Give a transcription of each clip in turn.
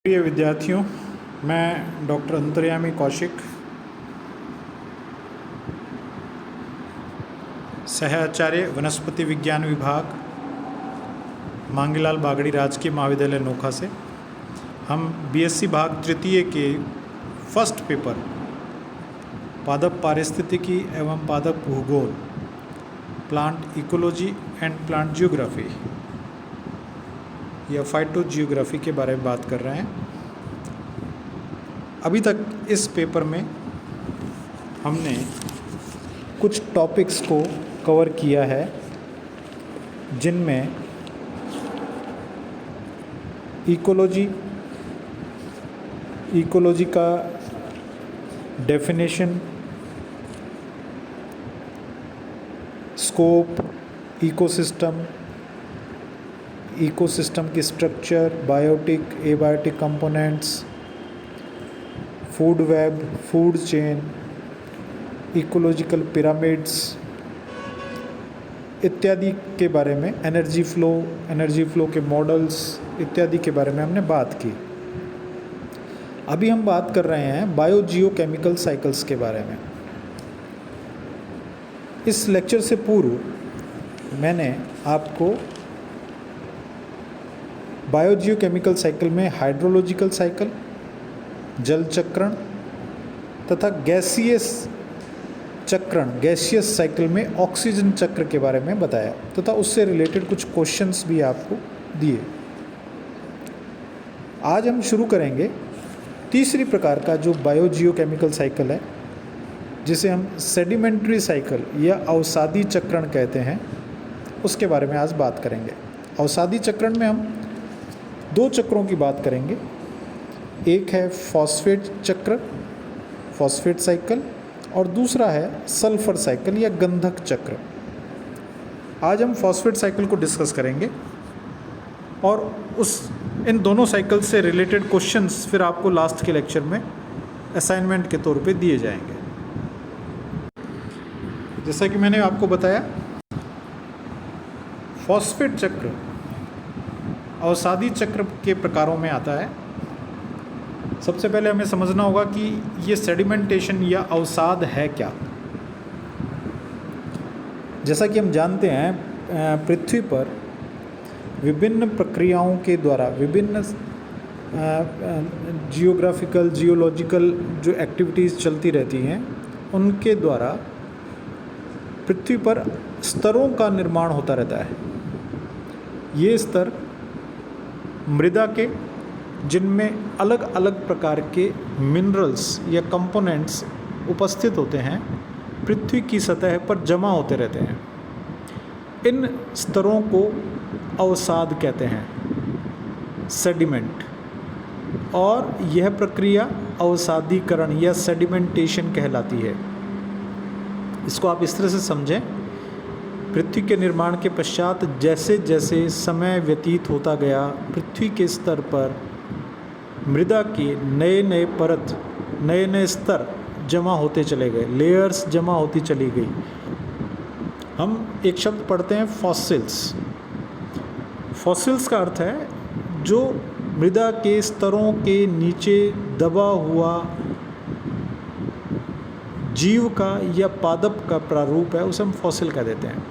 प्रिय विद्यार्थियों, मैं डॉक्टर अंतर्यामी कौशिक, सहाचार्य वनस्पति विज्ञान विभाग, मांगीलाल बागड़ी राजकीय महाविद्यालय नोखा से हम बीएससी भाग तृतीय के फर्स्ट पेपर पादप पारिस्थितिकी एवं पादप भूगोल, plant ecology and plant geography या फाइटोजियोग्राफी के बारे में बात कर रहे हैं। अभी तक इस पेपर में हमने कुछ टॉपिक्स को कवर किया है, जिनमें इकोलॉजी का डेफिनेशन, स्कोप, इकोसिस्टम की structure, biotic, abiotic components, food web, food chain, ecological pyramids इत्यादि के बारे में, एनर्जी फ्लो के मॉडल्स इत्यादि के बारे में हमने बात की। अभी हम बात कर रहे हैं बायोजियोकेमिकल साइकिल्स के बारे में। इस लेक्चर से पूर्व मैंने आपको बायोजियोकेमिकल साइकिल में हाइड्रोलॉजिकल साइकिल, जल चक्रण तथा गैसियस साइकिल में ऑक्सीजन चक्र के बारे में बताया तथा उससे रिलेटेड कुछ क्वेश्चंस भी आपको दिए। आज हम शुरू करेंगे तीसरी प्रकार का जो बायोजियोकेमिकल साइकिल है, जिसे हम सेडिमेंट्री साइकिल या अवसादी चक्रण कहते हैं, उसके बारे में आज बात करेंगे। अवसादी चक्रण में हम दो चक्रों की बात करेंगे। एक है फॉस्फेट साइकिल और दूसरा है सल्फर साइकिल या गंधक चक्र। आज हम फॉस्फेट साइकिल को डिस्कस करेंगे और इन दोनों साइकिल से रिलेटेड क्वेश्चंस फिर आपको लास्ट के लेक्चर में असाइनमेंट के तौर पे दिए जाएंगे। जैसा कि मैंने आपको बताया, फॉस्फेट चक्र अवसादी चक्र के प्रकारों में आता है। सबसे पहले हमें समझना होगा कि ये सेडिमेंटेशन या अवसाद है क्या। जैसा कि हम जानते हैं, पृथ्वी पर विभिन्न प्रक्रियाओं के द्वारा, विभिन्न जियोलॉजिकल जो एक्टिविटीज़ चलती रहती हैं, उनके द्वारा पृथ्वी पर स्तरों का निर्माण होता रहता है। ये स्तर मृदा के, जिनमें अलग अलग प्रकार के मिनरल्स या कंपोनेंट्स उपस्थित होते हैं, पृथ्वी की सतह पर जमा होते रहते हैं। इन स्तरों को अवसाद कहते हैं, सेडिमेंट, और यह प्रक्रिया अवसादीकरण या सेडिमेंटेशन कहलाती है। इसको आप इस तरह से समझें, पृथ्वी के निर्माण के पश्चात जैसे जैसे समय व्यतीत होता गया, पृथ्वी के स्तर पर मृदा के नए नए स्तर जमा होते चले गए, लेयर्स जमा होती चली गई। हम एक शब्द पढ़ते हैं फॉसिल्स। फॉसिल्स का अर्थ है जो मृदा के स्तरों के नीचे दबा हुआ जीव का या पादप का प्रारूप है, उसे हम फॉसिल कह देते हैं।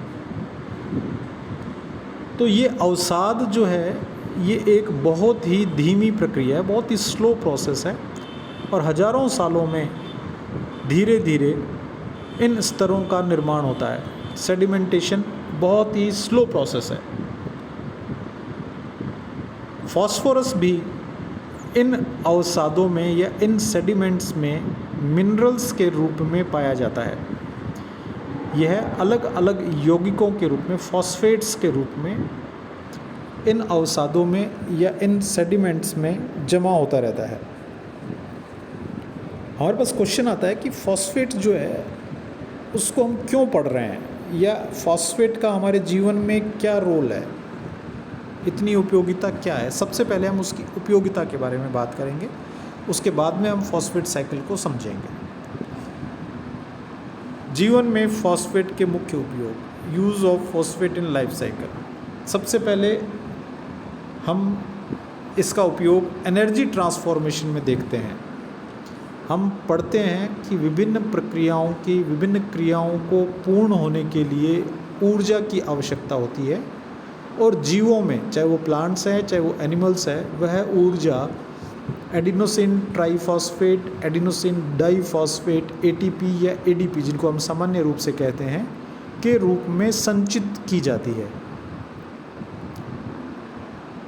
तो ये अवसाद जो है, ये एक बहुत ही धीमी प्रक्रिया है, बहुत ही स्लो प्रोसेस है, और हजारों सालों में धीरे धीरे इन स्तरों का निर्माण होता है। सेडिमेंटेशन बहुत ही स्लो प्रोसेस है। फास्फोरस भी इन अवसादों में या इन सेडिमेंट्स में मिनरल्स के रूप में पाया जाता है। यह अलग अलग यौगिकों के रूप में, फॉस्फेट्स के रूप में इन अवसादों में या इन सेडिमेंट्स में जमा होता रहता है। हमारे पास क्वेश्चन आता है कि फॉस्फेट जो है उसको हम क्यों पढ़ रहे हैं, या फॉस्फेट का हमारे जीवन में क्या रोल है, इतनी उपयोगिता क्या है। सबसे पहले हम उसकी उपयोगिता के बारे में बात करेंगे, उसके बाद में हम फॉस्फेट साइकिल को समझेंगे। जीवन में फॉस्फेट के मुख्य उपयोग, use of phosphate in life cycle. सबसे पहले हम इसका उपयोग एनर्जी ट्रांसफॉर्मेशन में देखते हैं। हम पढ़ते हैं कि विभिन्न प्रक्रियाओं की, विभिन्न क्रियाओं को पूर्ण होने के लिए ऊर्जा की आवश्यकता होती है, और जीवों में, चाहे वो प्लांट्स हैं चाहे वो एनिमल्स है, वह ऊर्जा adenosine triphosphate, adenosine diphosphate, ATP या ADP, जिनको हम सामान्य रूप से कहते हैं, के रूप में संचित की जाती है।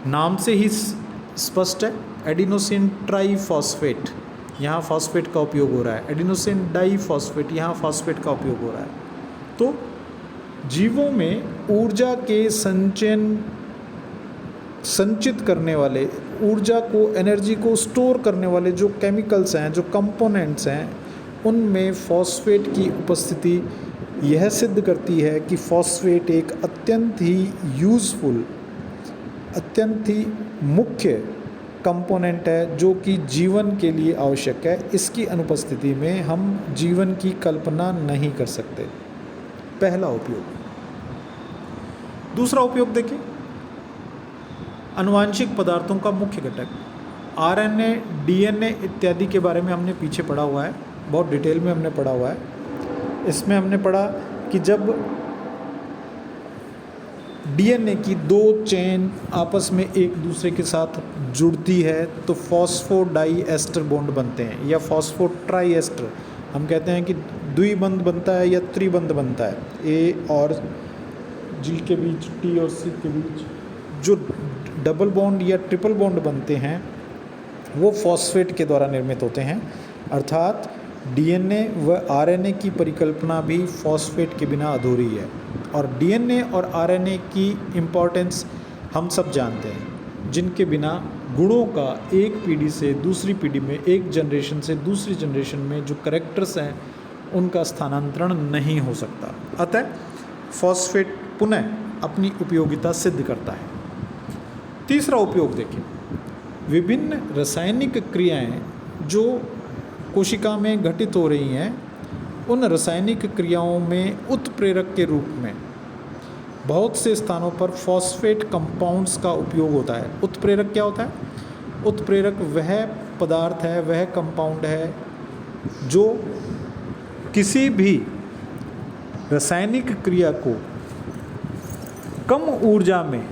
नाम से ही स्पष्ट है, एडिनोसिन ट्राइफॉस्फेट, यहाँ फॉस्फेट का उपयोग हो रहा है, एडिनोसिन डाइफॉस्फेट, यहाँ फॉस्फेट का उपयोग हो रहा है। तो जीवों में ऊर्जा के संचित करने वाले, ऊर्जा को, एनर्जी को स्टोर करने वाले जो केमिकल्स हैं, जो कंपोनेंट्स हैं, उनमें फॉस्फेट की उपस्थिति यह सिद्ध करती है कि फॉस्फेट एक अत्यंत ही यूज़फुल, अत्यंत ही मुख्य कंपोनेंट है जो कि जीवन के लिए आवश्यक है। इसकी अनुपस्थिति में हम जीवन की कल्पना नहीं कर सकते। पहला उपयोग। दूसरा उपयोग देखिए, आनुवांशिक पदार्थों का मुख्य घटक RNA, DNA इत्यादि के बारे में हमने पीछे पढ़ा हुआ है, बहुत डिटेल में हमने पढ़ा हुआ है। इसमें हमने पढ़ा कि जब DNA की 2 चेन आपस में एक दूसरे के साथ जुड़ती है तो फॉस्फोडाइएस्टर बॉन्ड बनते हैं, या फॉस्फोट्राइएस्टर। हम कहते हैं कि द्विबंध बनता है या त्रिबंध बनता है, A और G के बीच, T और C के बीच जो डबल बॉन्ड या ट्रिपल बॉन्ड बनते हैं वो फॉस्फेट के द्वारा निर्मित होते हैं। अर्थात DNA व RNA की परिकल्पना भी फॉस्फेट के बिना अधूरी है। और DNA और RNA की इम्पोर्टेंस हम सब जानते हैं, जिनके बिना गुणों का एक पीढ़ी से दूसरी पीढ़ी में, एक जनरेशन से दूसरी जनरेशन में जो कैरेक्टर्स हैं उनका स्थानांतरण नहीं हो सकता। अतः फॉस्फेट पुनः अपनी उपयोगिता सिद्ध करता है। तीसरा उपयोग देखिए, विभिन्न रासायनिक क्रियाएं जो कोशिका में घटित हो रही हैं, उन रासायनिक क्रियाओं में उत्प्रेरक के रूप में बहुत से स्थानों पर फॉस्फेट कंपाउंड्स का उपयोग होता है। उत्प्रेरक क्या होता है? उत्प्रेरक वह पदार्थ है, वह कंपाउंड है जो किसी भी रासायनिक क्रिया को कम ऊर्जा में,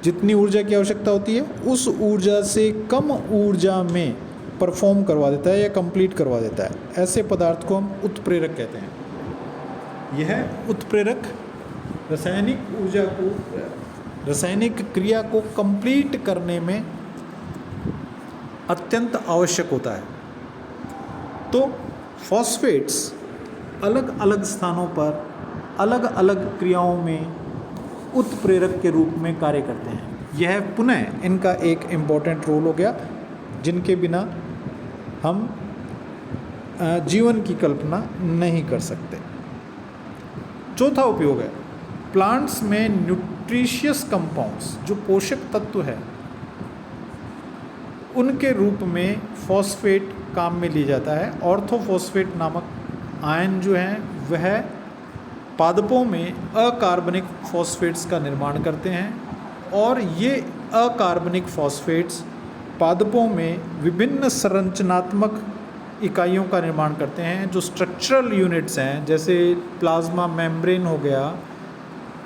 जितनी ऊर्जा की आवश्यकता होती है उस ऊर्जा से कम ऊर्जा में परफॉर्म करवा देता है या कंप्लीट करवा देता है। ऐसे पदार्थ को हम उत्प्रेरक कहते हैं। यह उत्प्रेरक रासायनिक ऊर्जा को, रासायनिक क्रिया को कंप्लीट करने में अत्यंत आवश्यक होता है। तो फॉस्फेट्स अलग अलग स्थानों पर अलग अलग क्रियाओं में उत्प्रेरक के रूप में कार्य करते हैं। यह पुनः इनका एक इम्पॉर्टेंट रोल हो गया, जिनके बिना हम जीवन की कल्पना नहीं कर सकते। चौथा उपयोग है, प्लांट्स में न्यूट्रिशियस कंपाउंड्स, जो पोषक तत्व है, उनके रूप में फॉस्फेट काम में लिया जाता है। ऑर्थोफॉस्फेट नामक आयन जो है वह पादपों में अकार्बनिक फॉस्फेट्स का निर्माण करते हैं, और ये अकार्बनिक फॉस्फेट्स पादपों में विभिन्न संरचनात्मक इकाइयों का निर्माण करते हैं, जो स्ट्रक्चरल यूनिट्स हैं, जैसे प्लाज्मा मेम्ब्रेन हो गया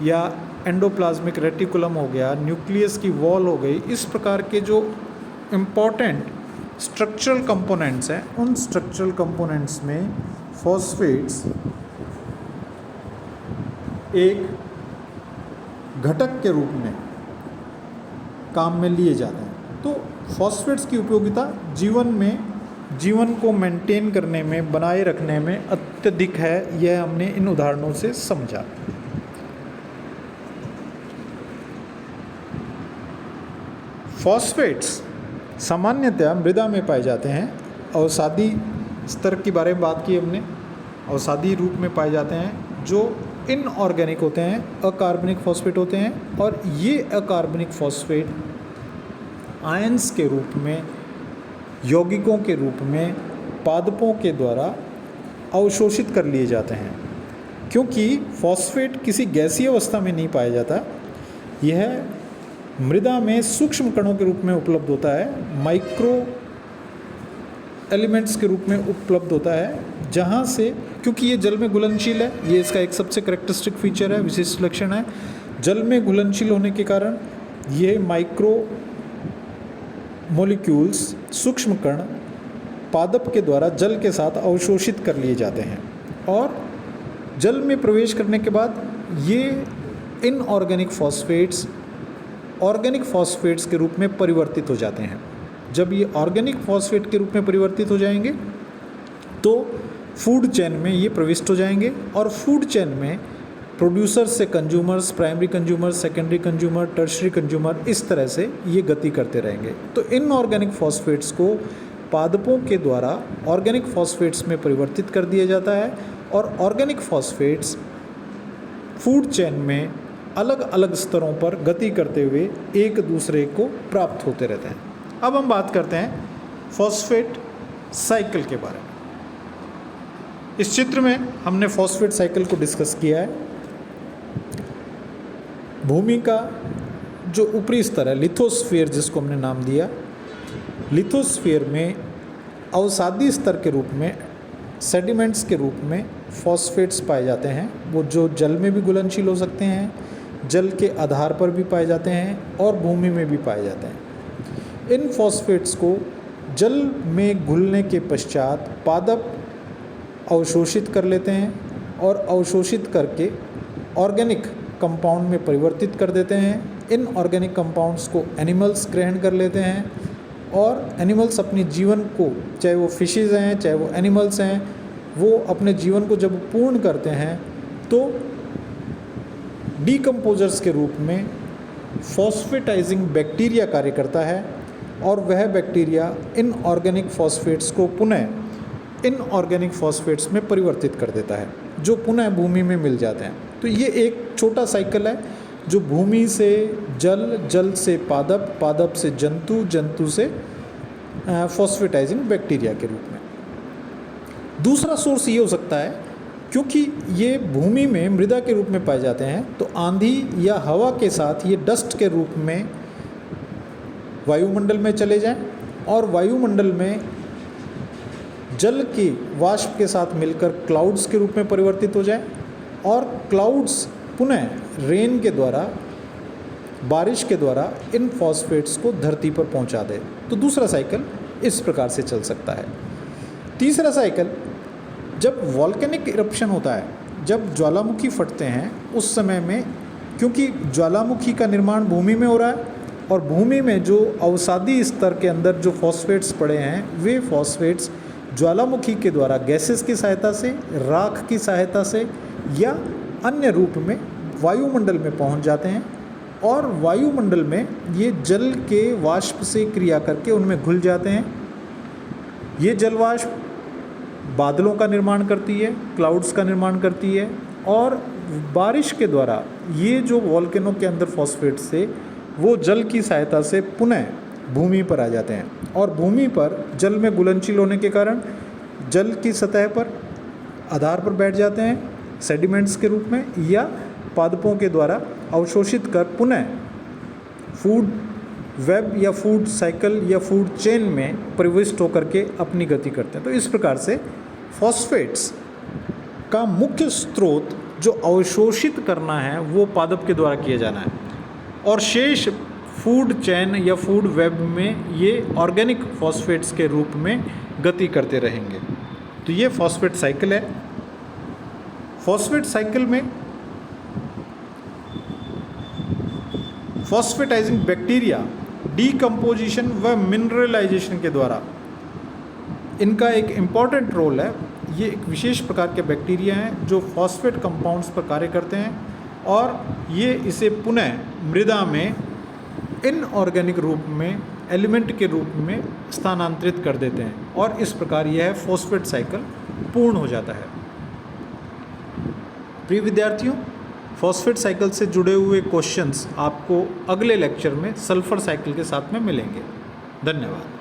या एंडोप्लाज्मिक रेटिकुलम हो गया, न्यूक्लियस की वॉल हो गई। इस प्रकार के जो इम्पॉर्टेंट स्ट्रक्चरल कंपोनेंट्स हैं, उन स्ट्रक्चरल कंपोनेंट्स में फॉस्फेट्स एक घटक के रूप में काम में लिए जाते हैं। तो फॉस्फेट्स की उपयोगिता जीवन में, जीवन को मेंटेन करने में, बनाए रखने में अत्यधिक है। यह हमने इन उदाहरणों से समझा। फॉस्फेट्स सामान्यतः मृदा में पाए जाते हैं। अवसादी स्तर के बारे में बात की हमने, अवसादी रूप में पाए जाते हैं, जो इनऑर्गेनिक होते हैं, अकार्बनिक फॉस्फेट होते हैं। और ये अकार्बनिक फॉस्फेट आयंस के रूप में, यौगिकों के रूप में पादपों के द्वारा अवशोषित कर लिए जाते हैं। क्योंकि फॉस्फेट किसी गैसीय अवस्था में नहीं पाया जाता, यह मृदा में सूक्ष्म कणों के रूप में उपलब्ध होता है, माइक्रो एलिमेंट्स के रूप में उपलब्ध होता है, जहाँ से, क्योंकि ये जल में घुलनशील है, ये इसका एक सबसे करेक्टरिस्टिक फीचर है, विशिष्ट लक्षण है। जल में घुलनशील होने के कारण ये माइक्रो मॉलिक्यूल्स, सूक्ष्म कण, पादप के द्वारा जल के साथ अवशोषित कर लिए जाते हैं और जल में प्रवेश करने के बाद ये इनऑर्गेनिक फॉस्फेट्स ऑर्गेनिक फॉस्फेट्स के रूप में परिवर्तित हो जाते हैं। जब ये ऑर्गेनिक फॉस्फेट के रूप में परिवर्तित हो जाएंगे तो फूड चेन में ये प्रविष्ट हो जाएंगे और फूड चेन में प्रोड्यूसर से consumers, primary consumer, secondary consumer, tertiary consumer, इस तरह से ये गति करते रहेंगे। तो इनऑर्गेनिक फॉस्फेट्स को पादपों के द्वारा ऑर्गेनिक फॉस्फेट्स में परिवर्तित कर दिया जाता है और ऑर्गेनिक फॉस्फेट्स फूड चेन में अलग अलग स्तरों पर गति करते हुए एक दूसरे को प्राप्त होते रहते हैं। अब हम बात करते हैं फॉस्फेट साइकिल के बारे में। इस चित्र में हमने फॉस्फेट साइकिल को डिस्कस किया है। भूमि का जो ऊपरी स्तर है, लिथोस्फीयर जिसको हमने नाम दिया, लिथोस्फीयर में अवसादी स्तर के रूप में, सेडिमेंट्स के रूप में फॉस्फेट्स पाए जाते हैं। वो जो जल में भी घुलनशील हो सकते हैं, जल के आधार पर भी पाए जाते हैं और भूमि में भी पाए जाते हैं। इन फॉस्फेट्स को जल में घुलने के पश्चात पादप अवशोषित कर लेते हैं और अवशोषित करके ऑर्गेनिक कंपाउंड में परिवर्तित कर देते हैं। इन ऑर्गेनिक कंपाउंड्स को एनिमल्स ग्रहण कर लेते हैं और एनिमल्स अपने जीवन को, चाहे वो फिशेज़ हैं चाहे वो एनिमल्स हैं, वो अपने जीवन को जब पूर्ण करते हैं तो डीकम्पोजर्स के रूप में फॉस्फेटाइजिंग बैक्टीरिया कार्य करता है और वह बैक्टीरिया इन ऑर्गेनिक फॉस्फेट्स को पुनः इन ऑर्गेनिक फॉस्फेट्स में परिवर्तित कर देता है, जो पुनः भूमि में मिल जाते हैं। तो ये एक छोटा साइकिल है जो भूमि से जल, जल से पादप, पादप से जंतु, जंतु से फॉस्फेटाइजिंग बैक्टीरिया के रूप में। दूसरा सोर्स ये हो सकता है, क्योंकि ये भूमि में मृदा के रूप में पाए जाते हैं, तो आंधी या हवा के साथ ये डस्ट के रूप में वायुमंडल में चले जाएं और वायुमंडल में जल के वाष्प के साथ मिलकर क्लाउड्स के रूप में परिवर्तित हो जाए और क्लाउड्स पुनः रेन के द्वारा, बारिश के द्वारा इन फॉस्फेट्स को धरती पर पहुंचा दे। तो दूसरा साइकिल इस प्रकार से चल सकता है। तीसरा साइकिल, जब वॉल्केनिक इरप्शन होता है, जब ज्वालामुखी फटते हैं, उस समय में क्योंकि ज्वालामुखी का निर्माण भूमि में हो रहा है और भूमि में जो अवसादी स्तर के अंदर जो फॉस्फेट्स पड़े हैं, वे फॉस्फेट्स ज्वालामुखी के द्वारा गैसेस की सहायता से, राख की सहायता से या अन्य रूप में वायुमंडल में पहुंच जाते हैं और वायुमंडल में ये जल के वाष्प से क्रिया करके उनमें घुल जाते हैं। ये जल वाष्प बादलों का निर्माण करती है, क्लाउड्स का निर्माण करती है और बारिश के द्वारा ये जो वॉल्केनो के अंदर फॉस्फेट्स थे, वो जल की सहायता से पुनः भूमि पर आ जाते हैं और भूमि पर जल में घुलनशील होने के कारण जल की सतह पर आधार पर बैठ जाते हैं सेडिमेंट्स के रूप में या पादपों के द्वारा अवशोषित कर पुनः फूड वेब या फूड साइकिल या फूड चेन में प्रविष्ट होकर के अपनी गति करते हैं। तो इस प्रकार से फॉस्फेट्स का मुख्य स्रोत जो अवशोषित करना है वो पादप के द्वारा किया जाना है और शेष फूड चेन या फूड वेब में ये ऑर्गेनिक फॉस्फेट्स के रूप में गति करते रहेंगे। तो ये फॉस्फेट साइकिल है। फॉस्फेट साइकिल में फॉस्फेटाइजिंग बैक्टीरिया डीकम्पोजिशन व मिनरलाइजेशन के द्वारा इनका एक इम्पॉर्टेंट रोल है। ये एक विशेष प्रकार के बैक्टीरिया हैं जो फॉस्फेट कंपाउंड्स पर कार्य करते हैं और ये इसे पुनः मृदा में इनऑर्गेनिक रूप में, एलिमेंट के रूप में स्थानांतरित कर देते हैं और इस प्रकार यह फॉस्फेट साइकिल पूर्ण हो जाता है। प्रिय विद्यार्थियों, फॉस्फेट साइकिल से जुड़े हुए क्वेश्चंस आपको अगले लेक्चर में सल्फर साइकिल के साथ में मिलेंगे। धन्यवाद।